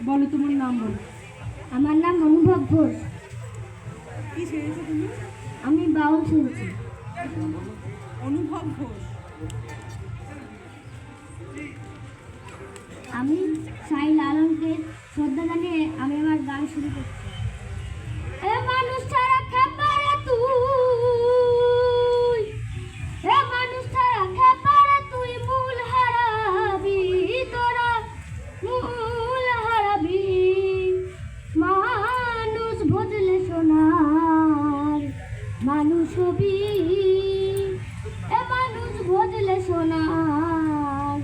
বলো তোমার নাম বলো। আমার নাম অনুভব ঘোষ। কি সেরেছো তুমি? আমি বাউল শুনছি। অনুভব ঘোষ। আমি সাহিল আলমকে শ্রদ্ধা জানিয়ে আমি আমার গান শুরু করছি। এ মানুষ ছাড়া খেপারে তুই, এ মানুষ ছাড়া খেপারে তুই মূল হারাবি, তোরা মূল হারাবি। মানুষ বদলে সোনার মানুষ হবি, এ মানুষ বদলে সোনার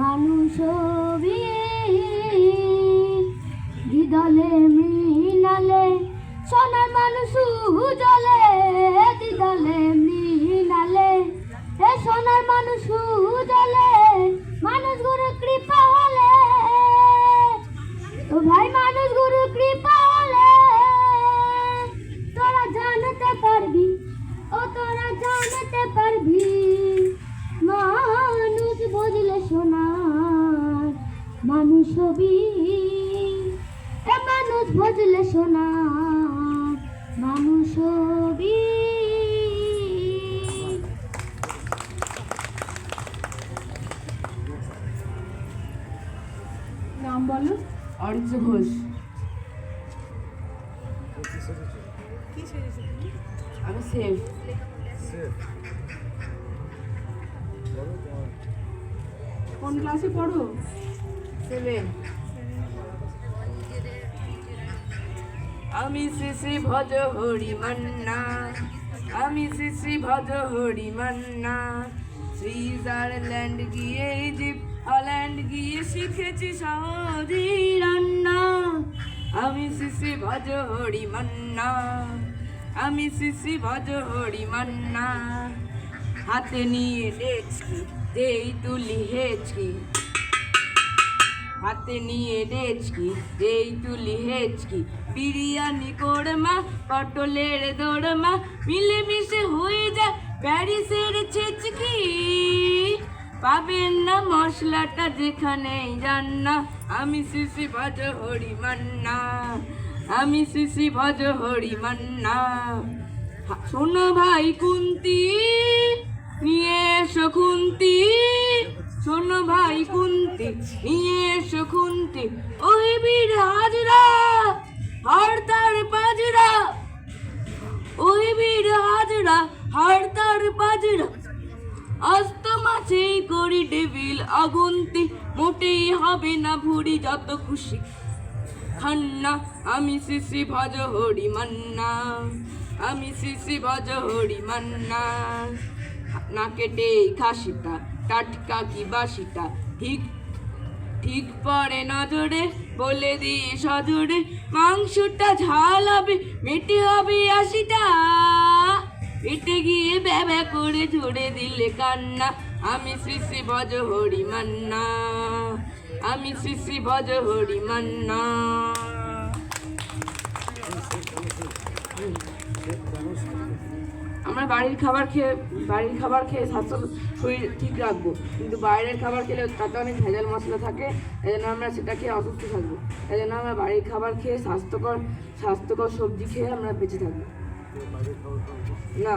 মানুষ হবি। দিদলে মৃণালে সোনার মানুষ উজলে, দিদলে মৃণালে এ সোনার মানুষ উজলে। মানুষ গুরু কৃপা হলে ও ভাই, মানুষ গুরু কৃপা হলে তোরা জানতে পারবি, ও তোরা জানতে পারবি। মানুষ বদলে সোনার মানুষ হবি, এ মানুষ বদলে সোনার মানুষ হবি। নাম বলো। অরিত্র ঘোষ। কি সেরেছো তুমি? আমি সেফ। কোন ক্লাসে পড়ো? 7। আমি শ্রী শ্রী ভজ হরি মান্না, আমি শ্রী শ্রী ভজ হরি মান্না। সুইজারল্যান্ড গিয়ে ইজিপ্ট হল্যান্ড গিয়ে শিখেছি সহজে রান্না। আমি শ্রী শ্রী ভজ হরি মান্না, আমি শ্রী শ্রী ভজ হরি মান্না। হাতে নিয়ে ডেচকি যেই তুলি হেচকি, হাতে নিয়ে ডেচকি যেই তুলি হেচকি। বিরিয়ানি কোরমা পটলের দোরমা মিলেমিশে হয়ে যায় প্যারিসের ছেচকি। পাবেন না মশলাটা যেখানেই যান না। আমি শ্রী শ্রী ভজ হরি মান্না, আমি শ্রী শ্রী ভজ হরি মান্না। শোনো ভাই কুন্তি নিয়ে এসো খুন্তি, শোনো ভাই কুন্তি নিয়ে এসো খুন্তি। ওই বীর হাজরা হরতার পাজরা, ওই বীর হাজরা হরতার পাজরা। আস্ত মাছেই করি ডেভিল অগুন্তি, মোটেই হবে না ভুড়ি যত খুশি খান্না। আমি শ্রী শ্রী ভজ হরি মান্না, আমি শ্রী শ্রী ভজ হরি মান্না। না কেটে খাসিটা টাটকা কি বাসিটা ঠিক ঠিক পড়ে নজরে, বলে দিয়ে সজোরে। মাংসটা ঝাল হবে মেটে হবে 80টা, পেটে গিয়ে ব্যবা করে ঝরে দিলে কান্না। আমি শ্রী শ্রী ভজ হরি মান্না, আমি শ্রী শ্রী ভজ হরি মান্না। আমরা বাড়ির খাবার খেয়ে স্বাস্থ্য শরীর ঠিক রাখবো, কিন্তু বাইরের খাবার খেলে তাতে অনেক ভেজাল মশলা থাকে। এই জন্য আমরা সেটা খেয়ে অসুস্থ থাকবো। এই জন্য আমরা বাড়ির খাবার খেয়ে স্বাস্থ্যকর সবজি খেয়ে আমরা বেঁচে থাকবো। না।